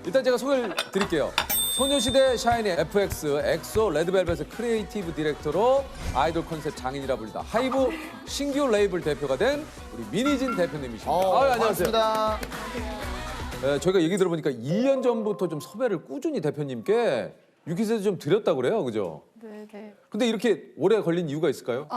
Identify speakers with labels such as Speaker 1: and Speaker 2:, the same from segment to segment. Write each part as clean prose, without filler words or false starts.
Speaker 1: 일단 제가 소개를 드릴게요. 소녀시대 샤이니 FX, 엑소, 레드벨벳의 크리에이티브 디렉터로 아이돌 컨셉 장인이라 불리다 하이브 신규 레이블 대표가 된 우리 민희진 대표님이십니다. 안녕하세요.
Speaker 2: 반갑습니다.
Speaker 1: 네, 저희가 얘기 들어보니까 1년 전부터 좀 섭외를 꾸준히 대표님께 유퀴즈에서 좀 드렸다고 그래요, 그죠?
Speaker 3: 네.
Speaker 1: 근데 이렇게 오래 걸린 이유가 있을까요?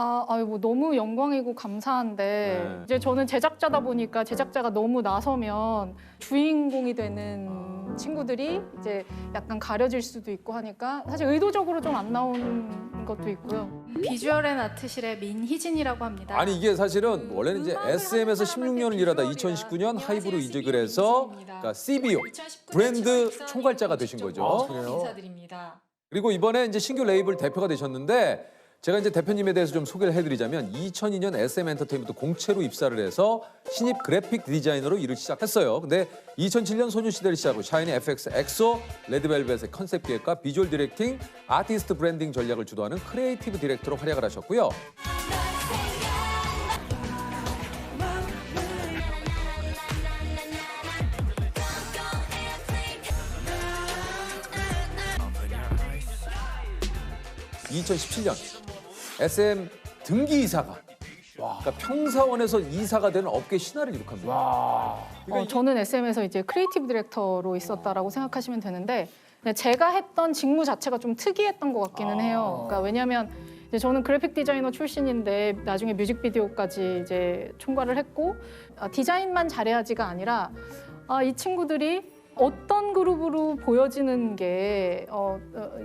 Speaker 3: 뭐 너무 영광이고 감사한데
Speaker 1: 네.
Speaker 3: 이제 저는 제작자다 보니까 제작자가 너무 나서면 주인공이 되는 친구들이 이제 약간 가려질 수도 있고 하니까 사실 의도적으로 좀 안 나온 것도 있고요.
Speaker 4: 비주얼 앤 아트실의 민희진이라고 합니다.
Speaker 1: 아니 이게 사실은 원래는 이제 SM에서 16년을 일하다 2019년 하이브로 이직을 해서 그러니까 CBO 브랜드 총괄자가 되신 거죠.
Speaker 4: 인사드립니다.
Speaker 1: 그리고 이번에 이제 신규 레이블 대표가 되셨는데 제가 이제 대표님에 대해서 좀 소개를 해드리자면 2002년 SM 엔터테인먼트 공채로 입사를 해서 신입 그래픽 디자이너로 일을 시작했어요. 근데 2007년 소녀시대를 시작으로 샤이니 FX, 엑소, 레드벨벳의 컨셉 기획과 비주얼 디렉팅, 아티스트 브랜딩 전략을 주도하는 크리에이티브 디렉터로 활약을 하셨고요. (2017년) SM 등기 이사가 그러니까 평사원에서 이사가 되는 업계 신화를 기록합니다.
Speaker 3: 저는 SM에서 이제 크리에이티브 디렉터로 있었다라고 생각하시면 되는데 그냥 제가 했던 직무 자체가 좀 특이했던 것 같기는 해요. 그러니까 왜냐하면 이제 저는 그래픽 디자이너 출신인데 나중에 뮤직비디오까지 이제 총괄을 했고 디자인만 잘해야지가 아니라 이 친구들이 어떤 그룹으로 보여지는 게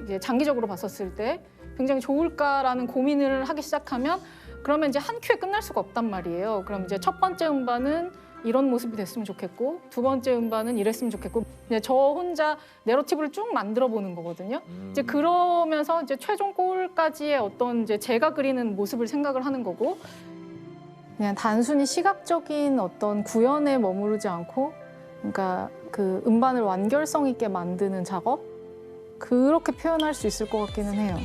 Speaker 3: 이제 장기적으로 봤었을 때 굉장히 좋을까라는 고민을 하기 시작하면 그러면 이제 한 큐에 끝날 수가 없단 말이에요. 그럼 이제 첫 번째 음반은 이런 모습이 됐으면 좋겠고 두 번째 음반은 이랬으면 좋겠고 이제 저 혼자 내러티브를 쭉 만들어 보는 거거든요. 이제 그러면서 이제 최종 골까지의 어떤 이제 제가 그리는 모습을 생각을 하는 거고 그냥 단순히 시각적인 어떤 구현에 머무르지 않고 그러니까 그 음반을 완결성 있게 만드는 작업 그렇게 표현할 수 있을 것 같기는 해요.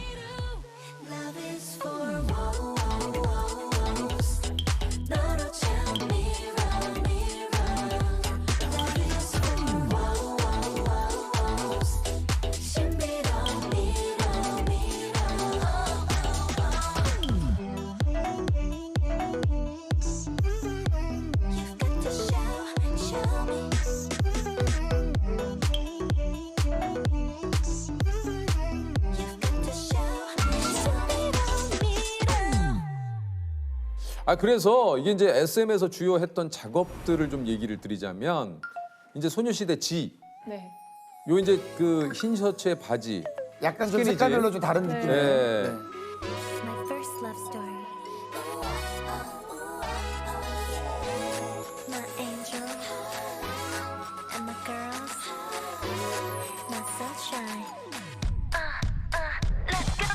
Speaker 1: 그래서 이게 이제 SM에서 주요 했던 작업들을 좀 얘기를 드리자면 이제 소녀시대 G
Speaker 3: 네.
Speaker 1: 요 이제 그 흰 셔츠에 바지
Speaker 2: 약간 좀
Speaker 1: 스키니지.
Speaker 2: 색깔별로 좀 다른 느낌이에요.
Speaker 1: 네.
Speaker 2: 네.
Speaker 5: My first love story. My angel and my girls, my sunshine. Let's go.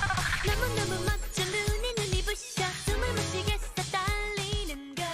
Speaker 5: 너무너무 멋져 눈이 부셔 숨을 못 쉬겠어 달리는 걸.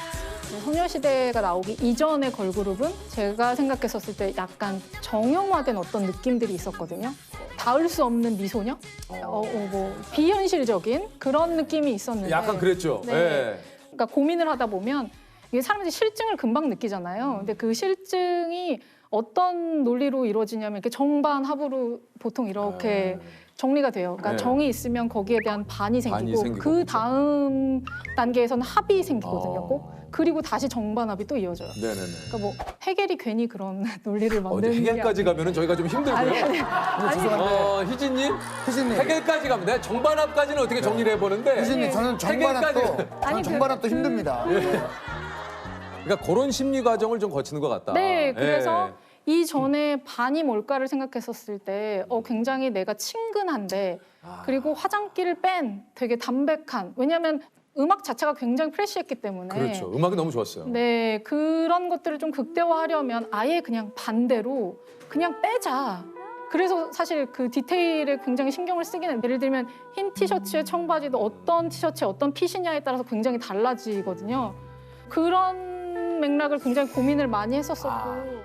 Speaker 3: 소녀시대가 나오기 이전의 걸그룹은 제가 생각했었을 때 약간 정형화된 어떤 느낌들이 있었거든요. 닿을 수 없는 미소녀? 뭐 비현실적인 그런 느낌이 있었는데
Speaker 1: 약간 그랬죠.
Speaker 3: 네.
Speaker 1: 예.
Speaker 3: 그러니까 고민을 하다 보면 이게 사람들이 실증을 금방 느끼잖아요. 근데 그 실증이 어떤 논리로 이루어지냐면 이렇게 정반 합으로 보통 이렇게 정리가 돼요. 그러니까
Speaker 1: 네.
Speaker 3: 정이 있으면 거기에 대한 반이 생기고
Speaker 1: 생기고,
Speaker 3: 그
Speaker 1: 그렇죠.
Speaker 3: 다음 단계에서는 합이 생기거든요. 꼭. 그리고 다시 정반합이 또 이어져요.
Speaker 1: 네네네.
Speaker 3: 그러니까 뭐 해겔이 괜히 그런 논리를
Speaker 1: 이제
Speaker 3: 만드는 게
Speaker 1: 해결까지 가면은 저희가 좀 힘들고요.
Speaker 3: 아니.
Speaker 1: 희진님
Speaker 2: 희진님,
Speaker 1: 해결까지 가면 돼. 정반합까지는 어떻게 정리를 해보는데
Speaker 2: 희진님 저는
Speaker 1: 해결까지-
Speaker 2: 정반합도 힘듭니다.
Speaker 1: 그러니까 그런 심리 과정을 좀 거치는 것 같다.
Speaker 3: 네, 그래서
Speaker 1: 예.
Speaker 3: 이전에 반이 뭘까를 생각했었을 때 굉장히 내가 친근한데 그리고 화장기를 뺀 되게 담백한 왜냐하면 음악 자체가 굉장히 프레시했기 때문에
Speaker 1: 그렇죠. 음악이 너무 좋았어요.
Speaker 3: 네, 그런 것들을 좀 극대화하려면 아예 그냥 반대로 그냥 빼자. 그래서 사실 그 디테일에 굉장히 신경을 쓰긴 해요. 예를 들면 흰 티셔츠에 청바지도 어떤 티셔츠에 어떤 핏이냐에 따라서 굉장히 달라지거든요. 그런 맥락을 굉장히 고민을 많이 했었었고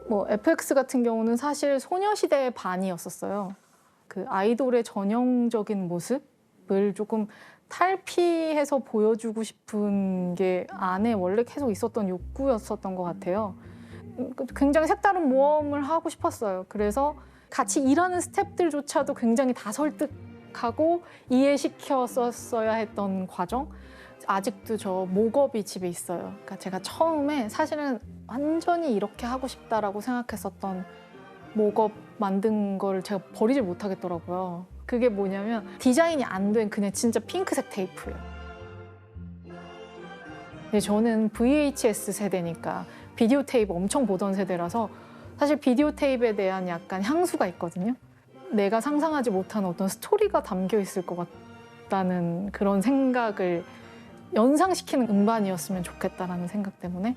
Speaker 3: 뭐 FX 같은 경우는 사실 소녀시대의 반이었었어요. 그 아이돌의 전형적인 모습을 조금 탈피해서 보여주고 싶은 게 안에 원래 계속 있었던 욕구였었던 것 같아요. 굉장히 색다른 모험을 하고 싶었어요. 그래서 같이 일하는 스태프들조차도 굉장히 다 설득하고 이해시켰었어야 했던 과정. 아직도 저 목업이 집에 있어요. 그러니까 제가 처음에 사실은 완전히 이렇게 하고 싶다라고 생각했었던 목업 만든 걸 제가 버리질 못하겠더라고요. 그게 뭐냐면 디자인이 안 된 그냥 진짜 핑크색 테이프예요. 근데 저는 VHS 세대니까 비디오 테이프 엄청 보던 세대라서 사실 비디오 테이프에 대한 약간 향수가 있거든요. 내가 상상하지 못한 어떤 스토리가 담겨 있을 것 같다는 그런 생각을 연상시키는 음반이었으면 좋겠다라는 생각 때문에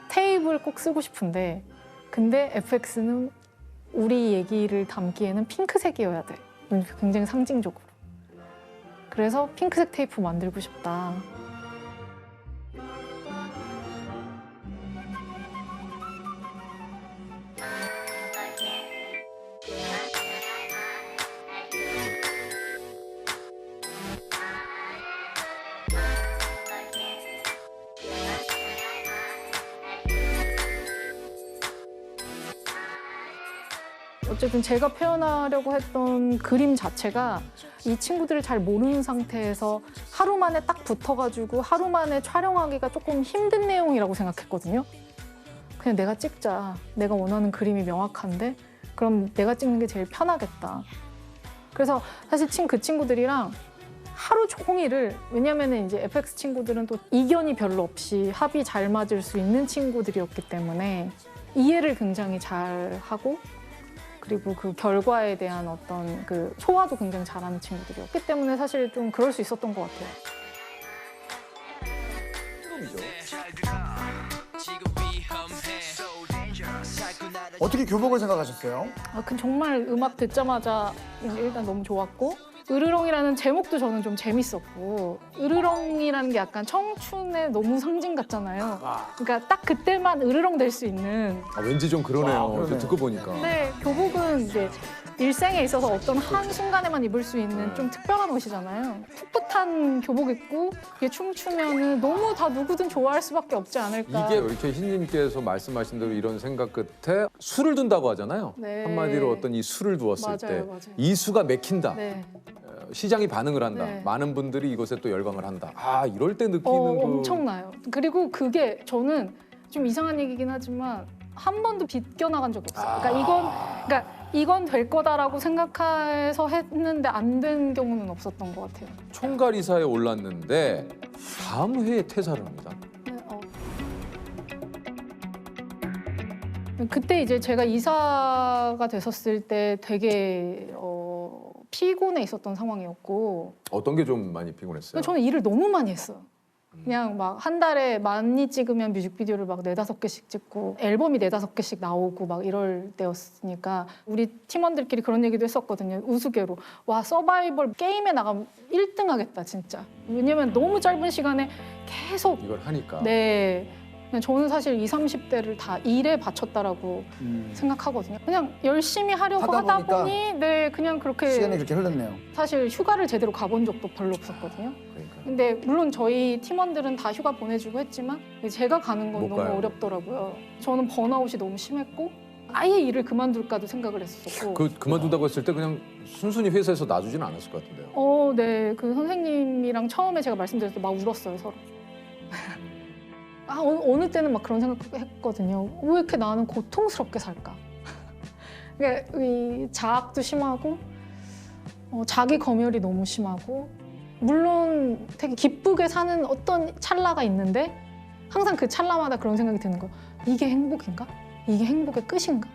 Speaker 3: 테이프를 꼭 쓰고 싶은데 근데 FX는 우리 얘기를 담기에는 핑크색이어야 돼. 굉장히 상징적으로. 그래서 핑크색 테이프 만들고 싶다. 어쨌든 제가 표현하려고 했던 그림 자체가 이 친구들을 잘 모르는 상태에서 하루 만에 딱 붙어가지고 하루 만에 촬영하기가 조금 힘든 내용이라고 생각했거든요. 그냥 내가 찍자. 내가 원하는 그림이 명확한데 그럼 내가 찍는 게 제일 편하겠다. 그래서 사실 그 친구들이랑 하루 종일을 왜냐면은 이제 FX 친구들은 또 이견이 별로 없이 합이 잘 맞을 수 있는 친구들이었기 때문에 이해를 굉장히 잘 하고 그리고 그 결과에 대한 어떤 그 소화도 굉장히 잘하는 친구들이었기 때문에 사실 좀 그럴 수 있었던 것 같아요.
Speaker 2: 어떻게 교복을 생각하셨어요?
Speaker 3: 정말 음악 듣자마자 일단 너무 좋았고 으르렁이라는 제목도 저는 좀 재밌었고 으르렁이라는 게 약간 청춘의 너무 상징 같잖아요. 그러니까 딱 그때만 으르렁 될 수 있는.
Speaker 1: 왠지 좀 그러네요.
Speaker 2: 그러네요.
Speaker 1: 저 듣고 보니까.
Speaker 3: 근데 교복은 이제 일생에 있어서 어떤 한 순간에만 입을 수 있는 좀 특별한 옷이잖아요. 풋풋한 교복 입고 이게 춤추면은 너무 다 누구든 좋아할 수밖에 없지 않을까.
Speaker 1: 이게 이렇게 희님께서 말씀하신 대로 이런 생각 끝에 술을 둔다고 하잖아요.
Speaker 3: 네.
Speaker 1: 한마디로 어떤 이 술을 두었을
Speaker 3: 맞아요,
Speaker 1: 때
Speaker 3: 맞아요.
Speaker 1: 이 수가 맥힌다.
Speaker 3: 네.
Speaker 1: 시장이 반응을 한다.
Speaker 3: 네.
Speaker 1: 많은 분들이 이것에 또 열광을 한다. 아, 이럴 때 느끼는 그
Speaker 3: 엄청나요. 그리고 그게 저는 좀 이상한 얘기긴 하지만 한 번도 비껴나간 적이 없어요. 그러니까 이건 될 거다라고 생각해서 했는데 안 된 경우는 없었던 것 같아요.
Speaker 1: 총괄 이사에 올랐는데 다음 회에 퇴사를 합니다.
Speaker 3: 그때 이제 제가 이사가 됐었을 때 되게 피곤해 있었던 상황이었고
Speaker 1: 어떤 게 좀 많이 피곤했어요?
Speaker 3: 저는 일을 너무 많이 했어요. 그냥 막 한 달에 많이 찍으면 뮤직비디오를 막 4-5개씩 찍고 앨범이 4-5개씩 나오고 막 이럴 때였으니까 우리 팀원들끼리 그런 얘기도 했었거든요. 우스개로. 와, 서바이벌 게임에 나가면 1등 하겠다, 진짜. 왜냐면 너무 짧은 시간에 계속
Speaker 1: 이걸 하니까.
Speaker 3: 네. 저는 사실 20, 30대를 다 일에 바쳤다라고 생각하거든요. 그냥 열심히 하려고
Speaker 2: 하다
Speaker 3: 하다 보니 네, 그냥 그렇게
Speaker 2: 시간이 그렇게 흘렀네요.
Speaker 3: 사실 휴가를 제대로 가본 적도 별로 없었거든요.
Speaker 1: 그러니까.
Speaker 3: 근데 물론 저희 팀원들은 다 휴가 보내주고 했지만 제가 가는 건
Speaker 1: 못
Speaker 3: 너무
Speaker 1: 가요.
Speaker 3: 어렵더라고요. 저는 번아웃이 너무 심했고 아예 일을 그만둘까도 생각을 했었고.
Speaker 1: 그만둔다고 했을 때 그냥 순순히 회사에서 놔주지는 않았을 것 같은데요.
Speaker 3: 네. 그 선생님이랑 처음에 제가 말씀드렸을 때 막 울었어요, 서로. 어느 때는 막 그런 생각했거든요. 왜 이렇게 나는 고통스럽게 살까? 그러니까 이 자학도 심하고 자기 검열이 너무 심하고 물론 되게 기쁘게 사는 어떤 찰나가 있는데 항상 그 찰나마다 그런 생각이 드는 거예요. 이게 행복인가? 이게 행복의 끝인가?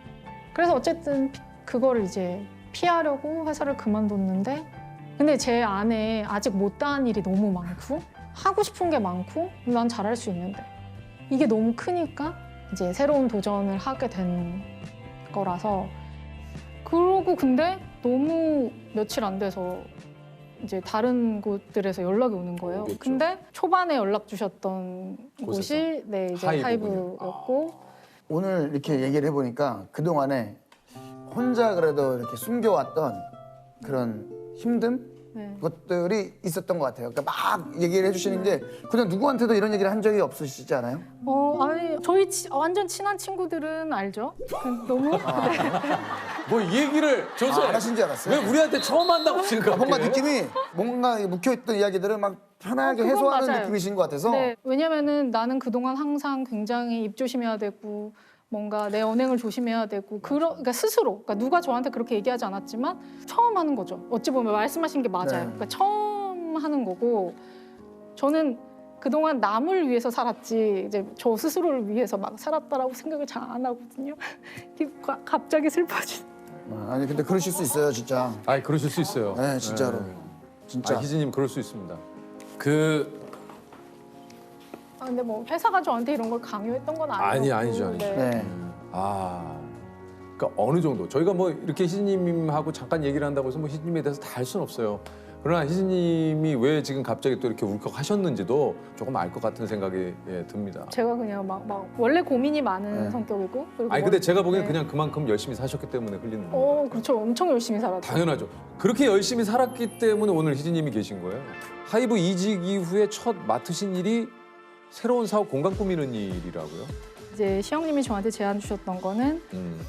Speaker 3: 그래서 어쨌든 그거를 이제 피하려고 회사를 그만뒀는데 근데 제 안에 아직 못다한 일이 너무 많고 하고 싶은 게 많고 난 잘할 수 있는데 이게 너무 크니까 이제 새로운 도전을 하게 된 거라서 그러고 근데 너무 며칠 안 돼서 이제 다른 곳들에서 연락이 오는 거예요.
Speaker 1: 오겠죠.
Speaker 3: 근데 초반에 연락 주셨던
Speaker 1: 곳에서?
Speaker 3: 곳이 네, 이제
Speaker 1: 하이브군요.
Speaker 3: 하이브였고
Speaker 2: 오늘 이렇게 얘기를 해보니까 그동안에 혼자 그래도 이렇게 숨겨왔던 그런 힘듦?
Speaker 3: 네.
Speaker 2: 것들이 있었던 것 같아요. 그러니까 막 얘기를 해주시는 게 그냥 누구한테도 이런 얘기를 한 적이 없으시지 않아요?
Speaker 3: 아니 저희 완전 친한 친구들은 알죠. 너무
Speaker 1: 뭐 이 얘기를 저서
Speaker 2: 안 하신 줄 알았어요.
Speaker 1: 왜 우리한테 처음 한다고 생각해?
Speaker 2: 뭔가 느낌이 뭔가 묵혀있던 이야기들을 막 편하게
Speaker 3: 그건
Speaker 2: 해소하는
Speaker 3: 맞아요.
Speaker 2: 느낌이신 것 같아서
Speaker 3: 네, 왜냐면은 나는 그동안 항상 굉장히 입 조심해야 되고 뭔가 내 언행을 조심해야 되고 그러니까 스스로 그러니까 누가 저한테 그렇게 얘기하지 않았지만 처음 하는 거죠. 어찌 보면 말씀하신 게 맞아요.
Speaker 2: 네.
Speaker 3: 그러니까 처음 하는 거고 저는 그동안 남을 위해서 살았지 이제 저 스스로를 위해서 막 살았다라고 생각을 잘 안 하거든요. 이게 갑자기 슬퍼지.
Speaker 2: 아니 근데 그러실 수 있어요 진짜.
Speaker 1: 아, 그러실 수 있어요.
Speaker 2: 네 진짜로.
Speaker 1: 네.
Speaker 2: 진짜.
Speaker 1: 아, 희진님 그럴 수 있습니다.
Speaker 3: 근데 뭐 회사가 저한테 이런 걸 강요했던 건 아니고.
Speaker 1: 아니죠.
Speaker 2: 네.
Speaker 1: 그러니까 어느 정도 저희가 뭐 이렇게 희진님하고 잠깐 얘기를 한다고 해서 뭐 희진님에 대해서 다 알 수는 없어요. 그러나 희진님이 왜 지금 갑자기 또 이렇게 울컥하셨는지도 조금 알 것 같은 생각이 듭니다.
Speaker 3: 제가 그냥 막 원래 고민이 많은
Speaker 2: 네.
Speaker 3: 성격이고. 그리고
Speaker 1: 아니 근데 제가 보기엔
Speaker 3: 네.
Speaker 1: 그냥 그만큼 열심히 사셨기 때문에 흘리는 거예요.
Speaker 3: 그렇죠. 엄청 열심히 살았죠.
Speaker 1: 당연하죠. 그렇게 열심히 살았기 때문에 오늘 희진님이 계신 거예요. 하이브 이직 이후에 첫 맡으신 일이 새로운 사업 공간 꾸미는 일이라고요?
Speaker 3: 이제 시영님이 저한테 제안 주셨던 거는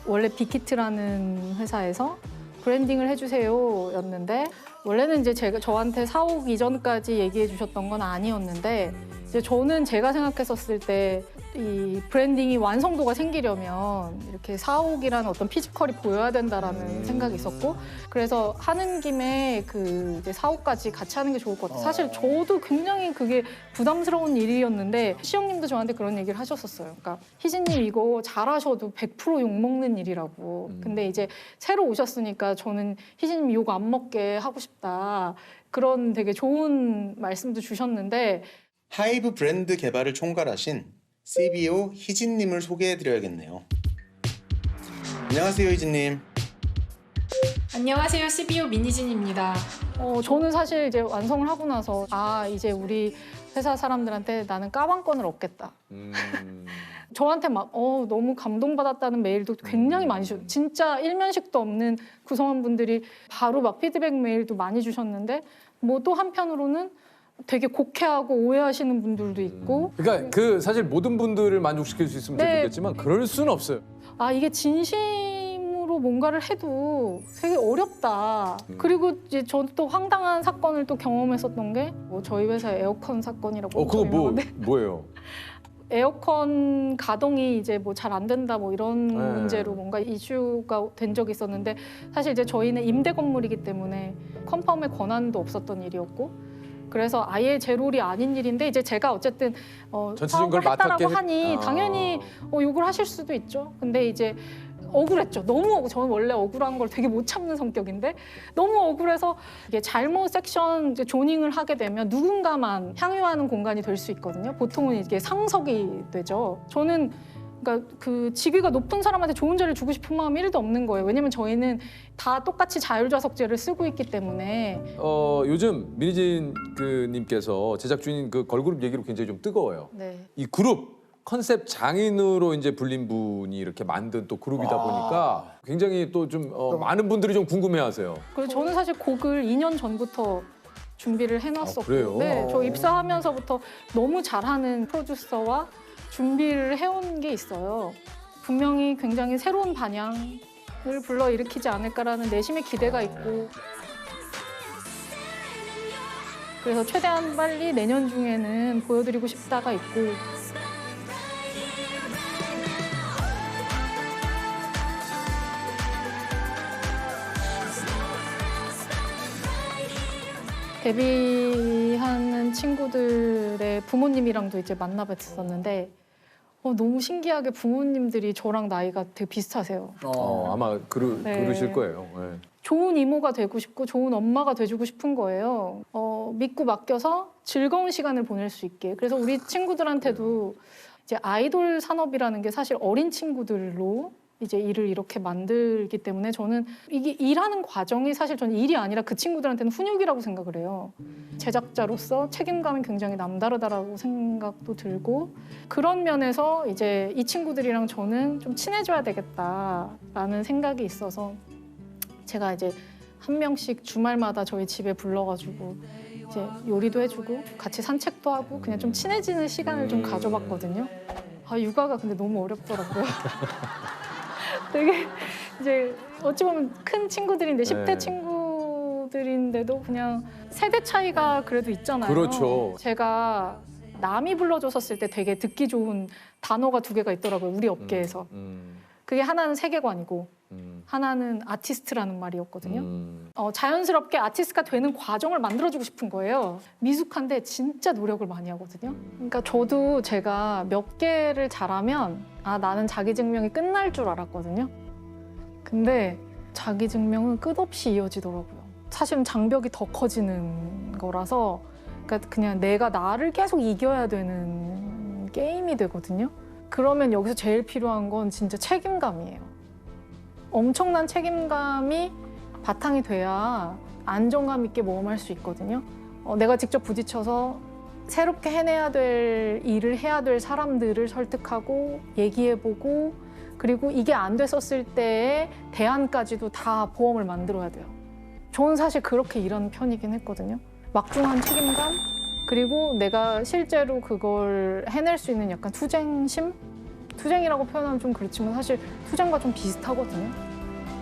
Speaker 3: 원래 빅히트라는 회사에서 브랜딩을 해주세요였는데 원래는 이제 저한테 사옥 이전까지 얘기해 주셨던 건 아니었는데 이제 저는 제가 생각했었을 때 이 브랜딩이 완성도가 생기려면 이렇게 사옥이라는 어떤 피지컬이 보여야 된다라는 생각이 있었고 그래서 하는 김에 그 이제 사옥까지 같이 하는 게 좋을 것 같아요. 사실 저도 굉장히 그게 부담스러운 일이었는데 시영님도 저한테 그런 얘기를 하셨었어요. 그러니까 희진님 이거 잘하셔도 100% 욕먹는 일이라고. 근데 이제 새로 오셨으니까 저는 희진님 욕 안 먹게 하고 싶다. 그런 되게 좋은 말씀도 주셨는데
Speaker 6: 하이브 브랜드 개발을 총괄하신 CBO 희진님을 소개해드려야겠네요. 안녕하세요, 희진님.
Speaker 4: 안녕하세요. CBO 민희진입니다.
Speaker 3: 저는 사실 이제 완성을 하고 나서 이제 우리 회사 사람들한테 나는 까방권을 얻겠다. 저한테 막 너무 감동받았다는 메일도 굉장히 많이 주셨어요. 진짜 일면식도 없는 구성원분들이 바로 막 피드백 메일도 많이 주셨는데 뭐 또 한편으로는 되게 곡해하고 오해하시는 분들도 있고
Speaker 1: 그러니까 그 사실 모든 분들을 만족시킬 수 있으면
Speaker 3: 네.
Speaker 1: 좋겠지만 그럴 수는 없어요.
Speaker 3: 이게 진심으로 뭔가를 해도 되게 어렵다. 그리고 이제 저도 또 황당한 사건을 또 경험했었던 게 저희 회사 에어컨 사건이라고
Speaker 1: 그거
Speaker 3: 엄청 유명한데
Speaker 1: 뭐예요?
Speaker 3: 에어컨 가동이 이제 뭐 잘 안 된다 뭐 이런
Speaker 1: 네.
Speaker 3: 문제로 뭔가 이슈가 된 적이 있었는데 사실 이제 저희는 임대 건물이기 때문에 컨펌의 권한도 없었던 일이었고 그래서 아예 제 롤이 아닌 일인데 이제 제가 어쨌든
Speaker 1: 전체적인 걸
Speaker 3: 사업을 했다라고
Speaker 1: 맡았게
Speaker 3: 하니 당연히 욕을 하실 수도 있죠. 근데 이제 억울했죠. 너무 저는 원래 억울한 걸 되게 못 참는 성격인데 너무 억울해서 이게 잘못 섹션 이제 조닝을 하게 되면 누군가만 향유하는 공간이 될 수 있거든요. 보통은 이게 상석이 되죠. 저는 그러니까 그 직위가 높은 사람한테 좋은 자리를 주고 싶은 마음이 1도 없는 거예요. 왜냐면 저희는 다 똑같이 자율좌석제를 쓰고 있기 때문에
Speaker 1: 요즘 민희진 님께서 제작진인 그 걸그룹 얘기로 굉장히 좀 뜨거워요.
Speaker 3: 네.
Speaker 1: 이 그룹 컨셉 장인으로 이제 불린 분이 이렇게 만든 또 그룹이다 보니까 굉장히 또 좀 많은 분들이 좀 궁금해하세요.
Speaker 3: 그래서 저는 사실 곡을 2년 전부터 준비를 해놨었고
Speaker 1: 그래요?
Speaker 3: 네, 저 입사하면서부터 너무 잘하는 프로듀서와 준비를 해온 게 있어요. 분명히 굉장히 새로운 반향을 불러일으키지 않을까라는 내심의 기대가 있고 그래서 최대한 빨리 내년 중에는 보여드리고 싶다가 있고 데뷔하는 친구들의 부모님이랑도 이제 만나 뵀었는데 너무 신기하게 부모님들이 저랑 나이가 되게 비슷하세요.
Speaker 1: 아마
Speaker 3: 네.
Speaker 1: 그러실 거예요. 네.
Speaker 3: 좋은 이모가 되고 싶고 좋은 엄마가 돼주고 싶은 거예요. 믿고 맡겨서 즐거운 시간을 보낼 수 있게. 그래서 우리 친구들한테도 이제 아이돌 산업이라는 게 사실 어린 친구들로 이제 일을 이렇게 만들기 때문에 저는 이게 일하는 과정이 사실 저는 일이 아니라 그 친구들한테는 훈육이라고 생각을 해요. 제작자로서 책임감이 굉장히 남다르다라고 생각도 들고 그런 면에서 이제 이 친구들이랑 저는 좀 친해져야 되겠다라는 생각이 있어서 제가 이제 한 명씩 주말마다 저희 집에 불러가지고 이제 요리도 해주고 같이 산책도 하고 그냥 좀 친해지는 시간을 좀 가져봤거든요. 아 육아가 근데 너무 어렵더라고요. 되게 이제 어찌 보면 큰 친구들인데 10대
Speaker 1: 네.
Speaker 3: 친구들인데도 그냥 세대 차이가 그래도 있잖아요.
Speaker 1: 그렇죠.
Speaker 3: 제가 남이 불러줬었을 때 되게 듣기 좋은 단어가 2개가 있더라고요. 우리 업계에서. 그게 하나는 세계관이고 하나는 아티스트라는 말이었거든요. 자연스럽게 아티스트가 되는 과정을 만들어주고 싶은 거예요. 미숙한데 진짜 노력을 많이 하거든요. 그러니까 저도 제가 몇 개를 잘하면 아 나는 자기 증명이 끝날 줄 알았거든요. 근데 자기 증명은 끝없이 이어지더라고요. 사실은 장벽이 더 커지는 거라서 그러니까 그냥 내가 나를 계속 이겨야 되는 게임이 되거든요. 그러면 여기서 제일 필요한 건 진짜 책임감이에요. 엄청난 책임감이 바탕이 돼야 안정감 있게 모험할 수 있거든요. 내가 직접 부딪혀서 새롭게 해내야 될 일을 해야 될 사람들을 설득하고 얘기해보고 그리고 이게 안 됐었을 때의 대안까지도 다 보험을 만들어야 돼요. 저는 사실 그렇게 일하는 편이긴 했거든요. 막중한 책임감 그리고 내가 실제로 그걸 해낼 수 있는 약간 투쟁심? 투쟁이라고 표현하면 좀 그렇지만 사실 투쟁과 좀 비슷하거든요.